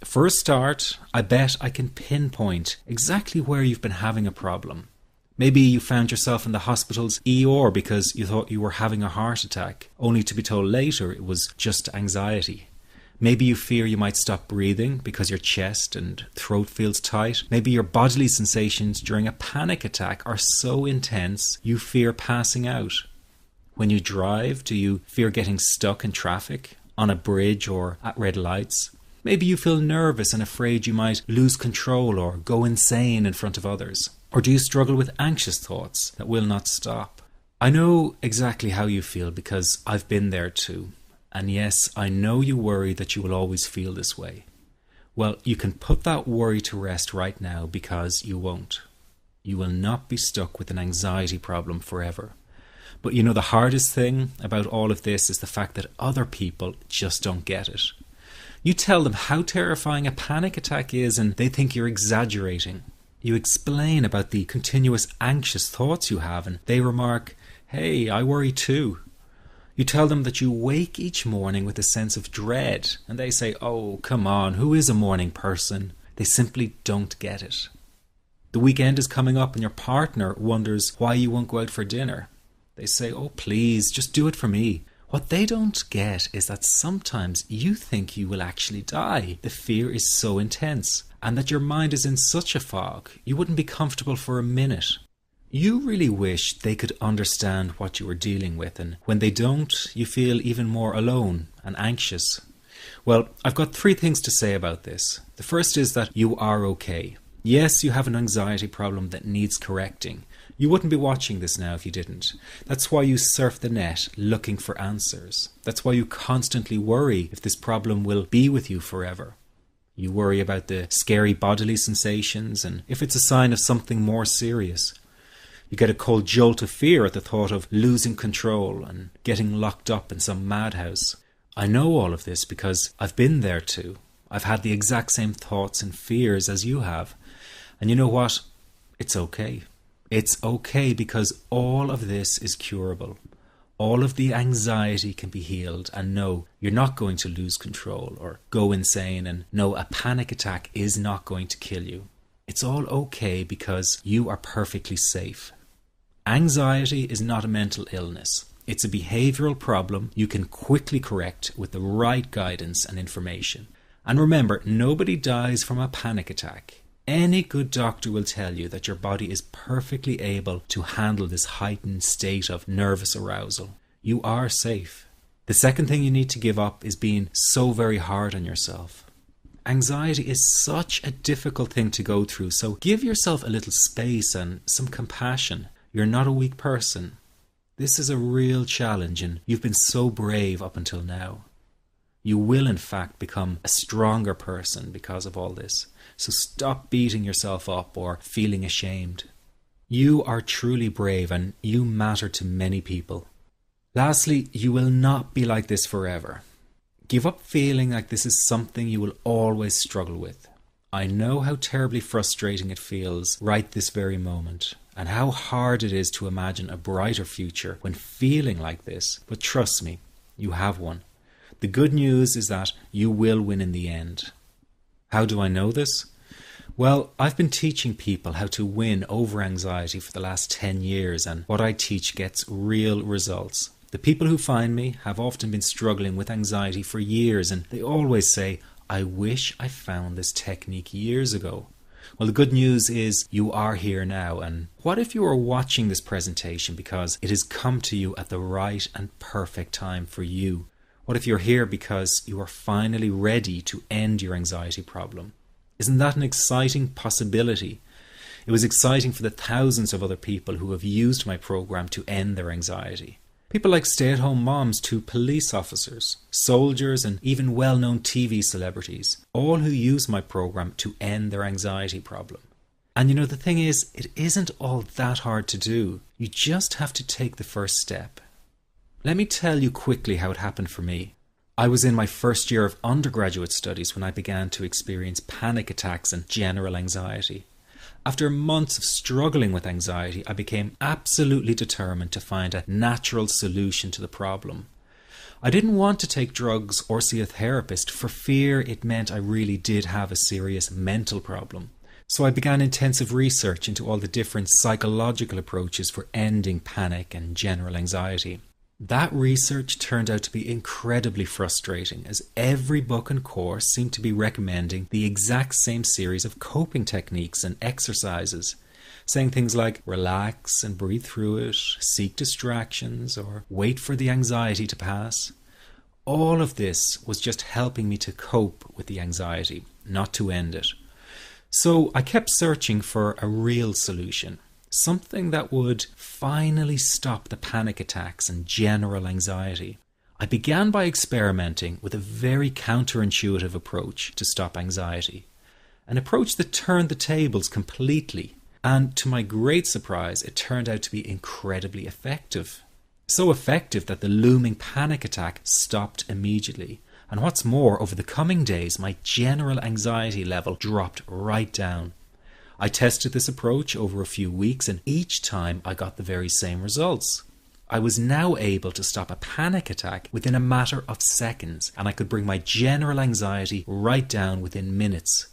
For a start, I bet I can pinpoint exactly where you've been having a problem. Maybe you found yourself in the hospital's ER because you thought you were having a heart attack, only to be told later it was just anxiety. Maybe you fear you might stop breathing because your chest and throat feels tight. Maybe your bodily sensations during a panic attack are so intense you fear passing out. When you drive, do you fear getting stuck in traffic, on a bridge or at red lights? Maybe you feel nervous and afraid you might lose control or go insane in front of others. Or do you struggle with anxious thoughts that will not stop? I know exactly how you feel because I've been there too. And yes, I know you worry that you will always feel this way. Well, you can put that worry to rest right now because you won't. You will not be stuck with an anxiety problem forever. But you know, the hardest thing about all of this is the fact that other people just don't get it. You tell them how terrifying a panic attack is and they think you're exaggerating. You explain about the continuous anxious thoughts you have and they remark, "Hey, I worry too." You tell them that you wake each morning with a sense of dread and they say, "Oh, come on, who is a morning person?" They simply don't get it. The weekend is coming up and your partner wonders why you won't go out for dinner. They say, "Oh, please, just do it for me." What they don't get is that sometimes you think you will actually die. The fear is so intense, and that your mind is in such a fog, you wouldn't be comfortable for a minute. You really wish they could understand what you are dealing with, and when they don't, you feel even more alone and anxious. Well, I've got 3 things to say about this. The first is that you are okay. Yes, you have an anxiety problem that needs correcting. You wouldn't be watching this now if you didn't. That's why you surf the net looking for answers. That's why you constantly worry if this problem will be with you forever. You worry about the scary bodily sensations and if it's a sign of something more serious. You get a cold jolt of fear at the thought of losing control and getting locked up in some madhouse. I know all of this because I've been there too. I've had the exact same thoughts and fears as you have. And you know what? It's okay. It's okay because all of this is curable. All of the anxiety can be healed, and no, you're not going to lose control or go insane, and no, a panic attack is not going to kill you. It's all okay because you are perfectly safe. Anxiety is not a mental illness. It's a behavioral problem you can quickly correct with the right guidance and information. And remember, nobody dies from a panic attack. Any good doctor will tell you that your body is perfectly able to handle this heightened state of nervous arousal. You are safe. The second thing you need to give up is being so very hard on yourself. Anxiety is such a difficult thing to go through, so give yourself a little space and some compassion. You're not a weak person. This is a real challenge and you've been so brave up until now. You will in fact become a stronger person because of all this. So stop beating yourself up or feeling ashamed. You are truly brave and you matter to many people. Lastly, you will not be like this forever. Give up feeling like this is something you will always struggle with. I know how terribly frustrating it feels right this very moment, and how hard it is to imagine a brighter future when feeling like this, but trust me, you have one. The good news is that you will win in the end. How do I know this? Well, I've been teaching people how to win over anxiety for the last 10 years, and what I teach gets real results. The people who find me have often been struggling with anxiety for years, and they always say, "I wish I found this technique years ago." Well, the good news is you are here now, and what if you are watching this presentation because it has come to you at the right and perfect time for you? What if you're here because you are finally ready to end your anxiety problem? Isn't that an exciting possibility? It was exciting for the thousands of other people who have used my program to end their anxiety. People like stay-at-home moms to police officers, soldiers, and even well-known TV celebrities, all who use my program to end their anxiety problem. And you know, the thing is, it isn't all that hard to do. You just have to take the first step. Let me tell you quickly how it happened for me. I was in my first year of undergraduate studies when I began to experience panic attacks and general anxiety. After months of struggling with anxiety, I became absolutely determined to find a natural solution to the problem. I didn't want to take drugs or see a therapist for fear it meant I really did have a serious mental problem. So I began intensive research into all the different psychological approaches for ending panic and general anxiety. That research turned out to be incredibly frustrating, as every book and course seemed to be recommending the exact same series of coping techniques and exercises, saying things like relax and breathe through it, seek distractions, or wait for the anxiety to pass. All of this was just helping me to cope with the anxiety, not to end it. So I kept searching for a real solution, something that would finally stop the panic attacks and general anxiety. I began by experimenting with a very counterintuitive approach to stop anxiety, an approach that turned the tables completely, and to my great surprise, it turned out to be incredibly effective. So effective that the looming panic attack stopped immediately. And what's more, over the coming days, my general anxiety level dropped right down. I tested this approach over a few weeks, and each time I got the very same results. I was now able to stop a panic attack within a matter of seconds, and I could bring my general anxiety right down within minutes.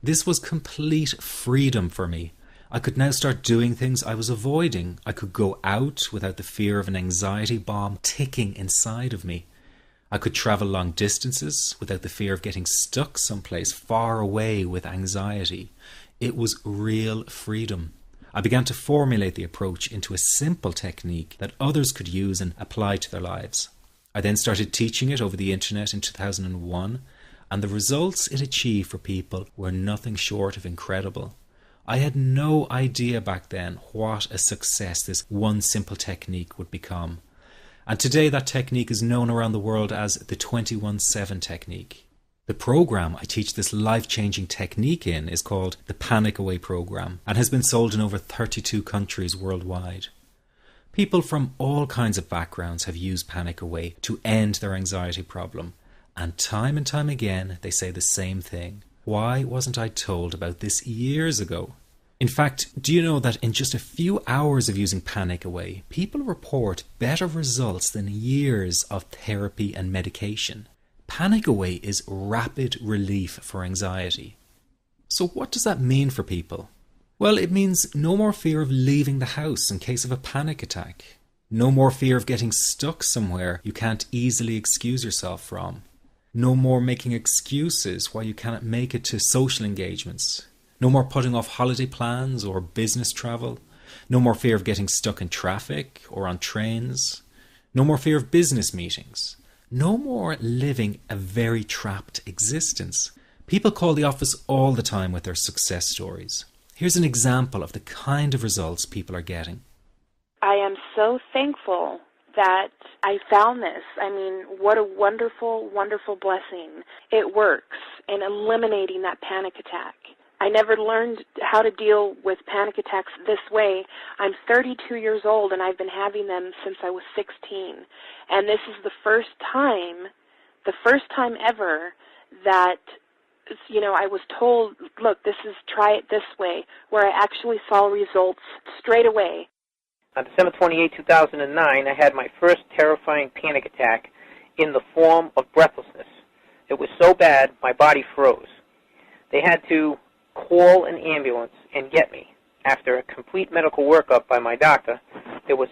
This was complete freedom for me. I could now start doing things I was avoiding. I could go out without the fear of an anxiety bomb ticking inside of me. I could travel long distances without the fear of getting stuck someplace far away with anxiety. It was real freedom. I began to formulate the approach into a simple technique that others could use and apply to their lives. I then started teaching it over the internet in 2001, and the results it achieved for people were nothing short of incredible. I had no idea back then what a success this one simple technique would become. And today that technique is known around the world as the 21-7 technique. The program I teach this life-changing technique in is called the Panic Away program and has been sold in over 32 countries worldwide. People from all kinds of backgrounds have used Panic Away to end their anxiety problem. And time again they say the same thing. Why wasn't I told about this years ago? In fact, do you know that in just a few hours of using Panic Away, people report better results than years of therapy and medication? Panic Away is rapid relief for anxiety. So what does that mean for people? Well, it means no more fear of leaving the house in case of a panic attack. No more fear of getting stuck somewhere you can't easily excuse yourself from. No more making excuses why you cannot make it to social engagements. No more putting off holiday plans or business travel. No more fear of getting stuck in traffic or on trains. No more fear of business meetings. No more living a very trapped existence. People call the office all the time with their success stories. Here's an example of the kind of results people are getting. I am so thankful that I found this. I mean, what a wonderful, wonderful blessing. It works in eliminating that panic attack. I never learned how to deal with panic attacks this way. I'm 32 years old, and I've been having them since I was 16. And this is the first time ever that, I was told, look, try it this way, where I actually saw results straight away. On December 28, 2009, I had my first terrifying panic attack in the form of breathlessness. It was so bad, my body froze. They had to call an ambulance and get me. After a complete medical workup by my doctor, there was